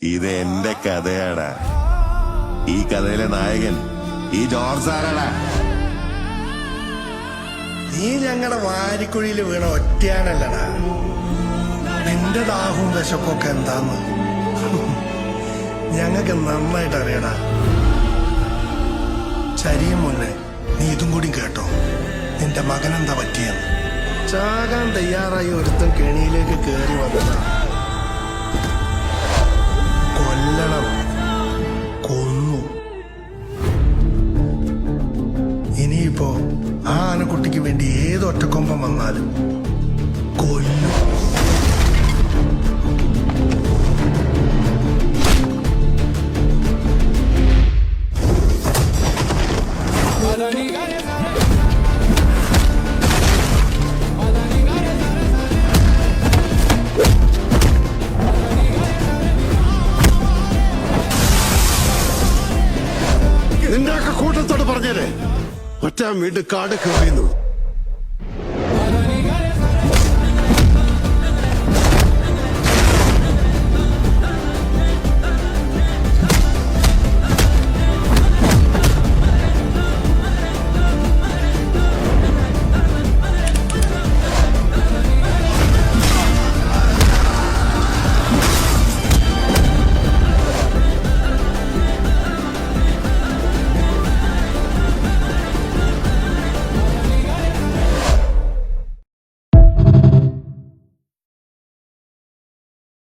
ഇത് എന്റെ കഥയാടാ. ഈ കഥയിലെ നായകൻ ഈ ജോർജ് സാറാടാ. നീ ഞങ്ങളുടെ വാരിക്കുഴിയിൽ വീണ ഒറ്റയാണല്ലടാ. നിന്റെ ദാഹവും വിശക്കൊക്കെ എന്താന്ന് ഞങ്ങൾക്ക് നന്നായിട്ട് അറിയടാ. ചരിയും മുന്നേ നീ ഇതും കൂടി കേട്ടോ. നിന്റെ മകനെന്താ പറ്റിയെന്ന്. ചാകാൻ തയ്യാറായി ഒരുത്തൻ കെണിയിലേക്ക് കയറി വന്നതാ. കൊല്ലണം, കൊന്നു. ഇനിയിപ്പോ ആ ആനക്കുട്ടിക്ക് വേണ്ടി ഏത് ഒറ്റക്കൊമ്പം വന്നാലും കൊല്ലും. നിന്റെ ഒക്കെ കൂട്ടത്തോട് പറഞ്ഞേരെ ഒറ്റ വീണ്ടും കാട് കയറിയുന്നു.